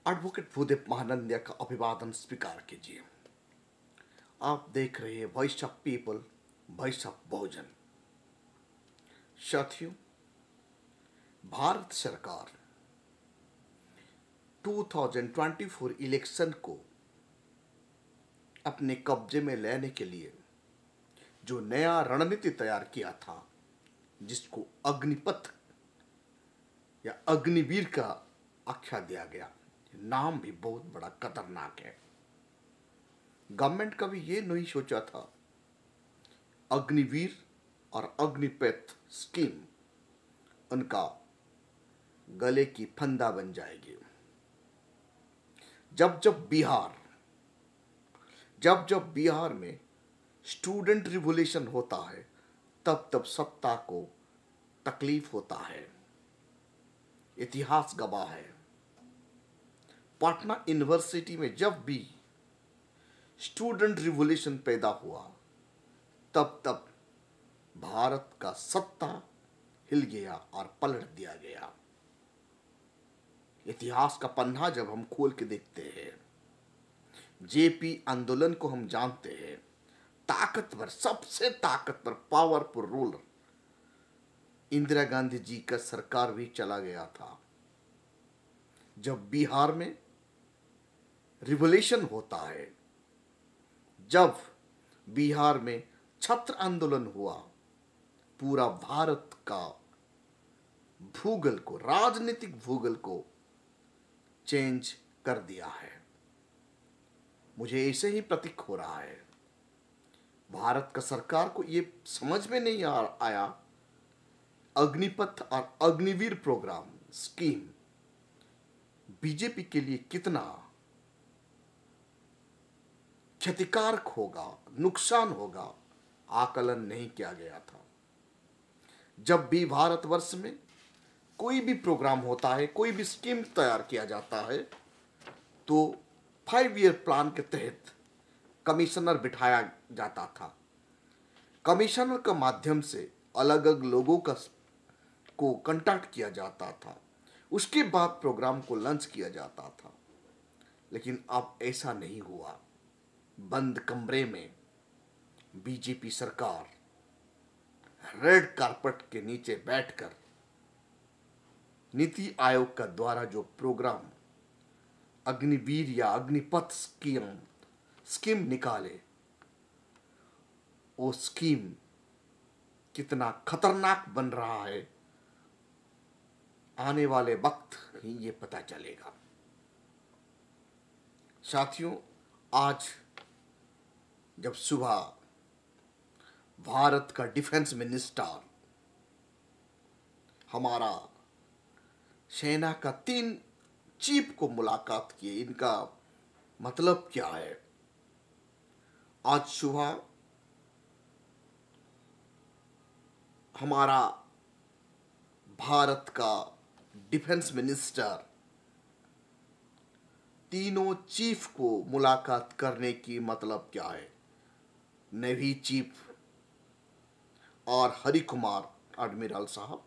Advocate Bhudev Mahanandia का अभिवादन स्वीकार कीजिए। आप देख रहे हैं voice of people, voice of Bahujan. साथियों, भारत सरकार 2024 इलेक्शन को अपने कब्जे में लेने के लिए जो नया रणनीति तैयार किया था, जिसको अग्निपथ या अग्निवीर का आख्या दिया गया, नाम भी बहुत बड़ा खतरनाक है। गवर्नमेंट कभी ये नहीं सोचा था अग्निवीर और अग्निपथ स्कीम उनका गले की फंदा बन जाएगी। जब जब बिहार में स्टूडेंट रिवोल्यूशन होता है, तब तब सत्ता को तकलीफ होता है। इतिहास गवाह है। पटना यूनिवर्सिटी में जब भी स्टूडेंट रिवोल्यूशन पैदा हुआ, तब तब भारत का सत्ता हिल गया और पलट दिया गया। इतिहास का पन्ना जब हम खोल के देखते हैं, जेपी आंदोलन को हम जानते हैं। ताकतवर, सबसे ताकतवर, पावरफुल रूलर इंदिरा गांधी जी का सरकार भी चला गया था। जब बिहार में रिवोल्यूशन होता है, जब बिहार में छात्र आंदोलन हुआ, पूरा भारत का भूगोल को, राजनीतिक भूगोल को चेंज कर दिया है। मुझे ऐसे ही प्रतीक हो रहा है, भारत का सरकार को ये समझ में नहीं आया अग्निपथ और अग्निवीर प्रोग्राम स्कीम बीजेपी के लिए कितना क्षतिकारक होगा, नुकसान होगा, आकलन नहीं किया गया था। जब भी भारतवर्ष में कोई भी प्रोग्राम होता है, कोई भी स्कीम तैयार किया जाता है, तो 5 ईयर प्लान के तहत कमिश्नर बिठाया जाता था। कमिश्नर के माध्यम से अलग अलग लोगों को कांटेक्ट किया जाता था। उसके बाद प्रोग्राम को लॉन्च किया जाता था। लेकिन अब ऐसा नहीं हुआ। बंद कमरे में बीजेपी सरकार रेड कारपेट के नीचे बैठकर नीति आयोग का द्वारा जो प्रोग्राम अग्निवीर या अग्निपथ स्कीम निकाले, वो स्कीम कितना खतरनाक बन रहा है, आने वाले वक्त ही ये पता चलेगा। साथियों, आज जब सुबह भारत का डिफेंस मिनिस्टर हमारा सेना का 3 चीफ को मुलाकात किए, इनका मतलब क्या है? आज सुबह हमारा भारत का डिफेंस मिनिस्टर तीनों चीफ को मुलाकात करने की मतलब क्या है? नेवी चीफ और हरि कुमार एडमिरल साहब,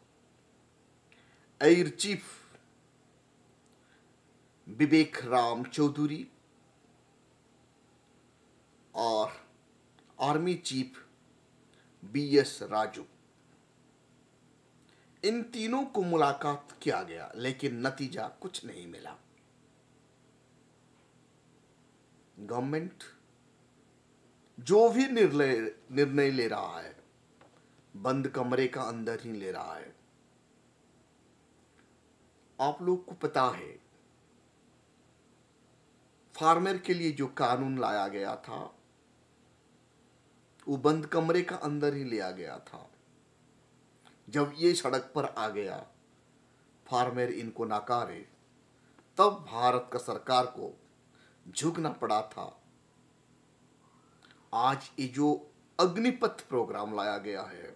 एयर चीफ विवेक राम चौधरी और आर्मी चीफ BS राजू, इन तीनों को मुलाकात किया गया, लेकिन नतीजा कुछ नहीं मिला। गवर्नमेंट जो भी निर्णय ले रहा है, बंद कमरे का अंदर ही ले रहा है। आप लोग को पता है, फार्मर के लिए जो कानून लाया गया था, वो बंद कमरे का अंदर ही लिया गया था। जब ये सड़क पर आ गया, फार्मर इनको नकारे, तब भारत का सरकार को झुकना पड़ा था। आज ये जो अग्निपथ प्रोग्राम लाया गया है,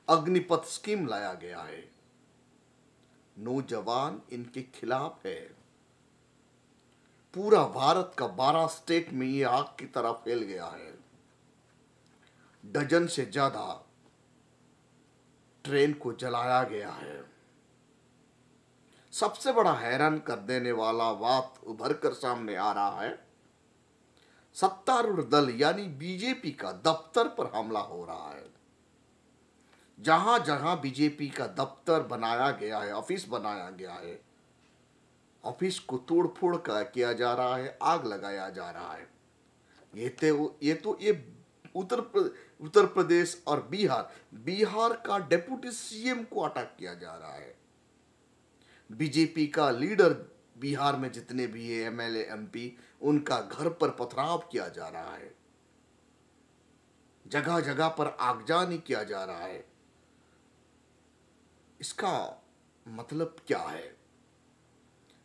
अग्निपथ स्कीम लाया गया है, नौजवान इनके खिलाफ है। पूरा भारत का 12 स्टेट में ये आग की तरह फैल गया है। डजन से ज्यादा ट्रेन को जलाया गया है। सबसे बड़ा हैरान कर देने वाला बात उभर कर सामने आ रहा है, सत्तारूढ़ दल यानी बीजेपी का दफ्तर पर हमला हो रहा है। जहां जहां बीजेपी का दफ्तर बनाया गया है, ऑफिस बनाया गया है, ऑफिस को तोड़ फोड़ किया जा रहा है, आग लगाया जा रहा है। ये उत्तर प्रदेश और बिहार का डिप्टी सीएम को अटैक किया जा रहा है। बीजेपी का लीडर बिहार में जितने भी है, एमएलए एमपी, उनका घर पर पथराव किया जा रहा है। जगह जगह पर आगजनी किया जा रहा है। इसका मतलब क्या है?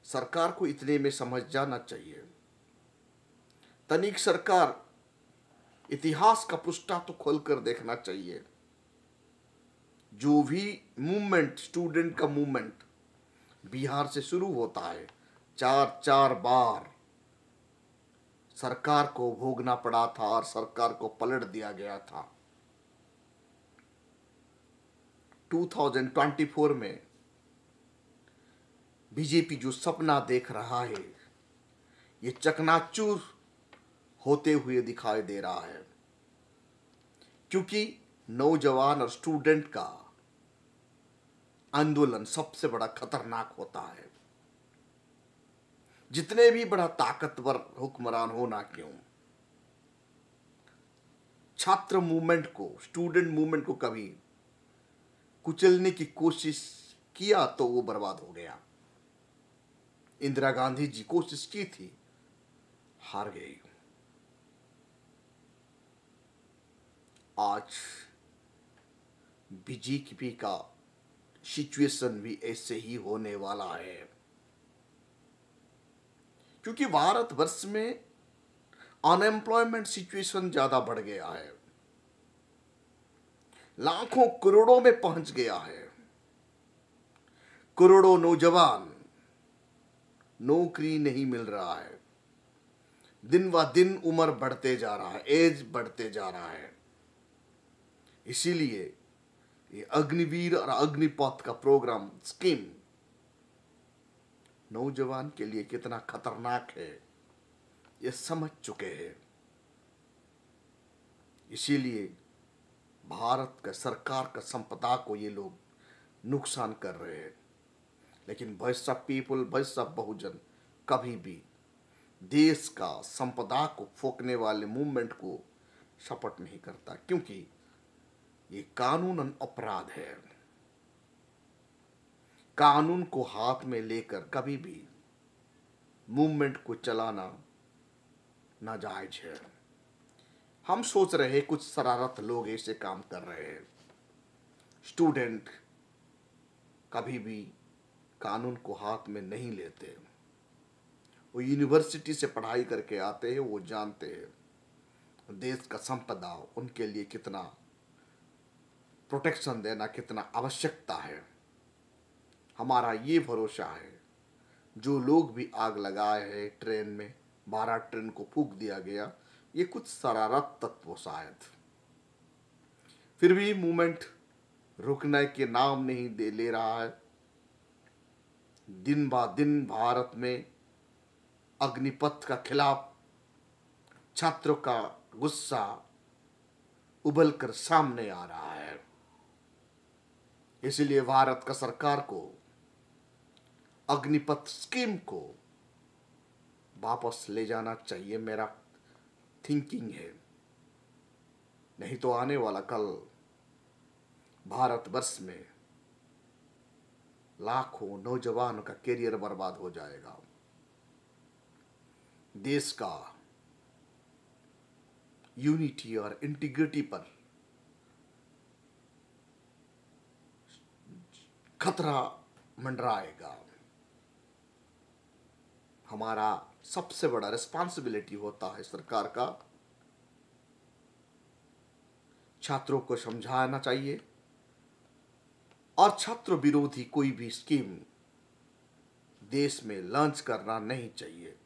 सरकार को इतने में समझ जाना चाहिए। तनिक सरकार इतिहास का पुष्टा तो खोलकर देखना चाहिए। जो भी मूवमेंट, स्टूडेंट का मूवमेंट बिहार से शुरू होता है, चार बार सरकार को भोगना पड़ा था और सरकार को पलट दिया गया था। 2024 में बीजेपी जो सपना देख रहा है, ये चकनाचूर होते हुए दिखाई दे रहा है, क्योंकि नौजवान और स्टूडेंट का आंदोलन सबसे बड़ा खतरनाक होता है। जितने भी बड़ा ताकतवर हुक्मरान हो ना क्यों, छात्र मूवमेंट को, स्टूडेंट मूवमेंट को कभी कुचलने की कोशिश किया तो वो बर्बाद हो गया। इंदिरा गांधी जी कोशिश की थी, हार गई। आज बीजेपी का सिचुएशन भी ऐसे ही होने वाला है, क्योंकि भारतवर्ष में अनएम्प्लॉयमेंट सिचुएशन ज्यादा बढ़ गया है, लाखों करोड़ों में पहुंच गया है। करोड़ों नौजवान, नौकरी नहीं मिल रहा है। दिन ब दिन उम्र बढ़ते जा रहा है, एज बढ़ते जा रहा है। इसीलिए ये अग्निवीर और अग्निपथ का प्रोग्राम, स्कीम नौजवान के लिए कितना खतरनाक है, ये समझ चुके हैं। इसीलिए भारत का सरकार का संपदा को ये लोग नुकसान कर रहे हैं। लेकिन voice of people, voice of Bahujan कभी भी देश का संपदा को फोकने वाले मूवमेंट को सपोर्ट नहीं करता, क्योंकि ये कानूनन अपराध है। कानून को हाथ में लेकर कभी भी मूवमेंट को चलाना नाजायज है। हम सोच रहे हैं कुछ शरारत लोग ऐसे काम कर रहे हैं। स्टूडेंट कभी भी कानून को हाथ में नहीं लेते। वो यूनिवर्सिटी से पढ़ाई करके आते हैं, वो जानते हैं देश का संपदा उनके लिए कितना प्रोटेक्शन देना कितना आवश्यकता है। हमारा ये भरोसा है, जो लोग भी आग लगाए हैं ट्रेन में, 12 ट्रेन को फूंक दिया गया, ये कुछ शरारत तत्व शायद। फिर भी मूवमेंट रुकने के नाम नहीं दे ले रहा है। दिन ब दिन भारत में अग्निपथ का खिलाफ छात्रों का गुस्सा उबल कर सामने आ रहा है। इसलिए भारत का सरकार को अग्निपथ स्कीम को वापस ले जाना चाहिए, मेरा थिंकिंग है। नहीं तो आने वाला कल भारतवर्ष में लाखों नौजवानों का करियर बर्बाद हो जाएगा। देश का यूनिटी और इंटीग्रिटी पर खतरा मंडराएगा। हमारा सबसे बड़ा रिस्पांसिबिलिटी होता है सरकार का, छात्रों को समझाना चाहिए और छात्र विरोधी कोई भी स्कीम देश में लॉन्च करना नहीं चाहिए।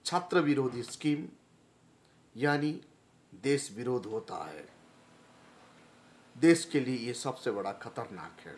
छात्र विरोधी स्कीम यानी देश विरोध होता है। देश के लिए ये सबसे बड़ा खतरनाक है।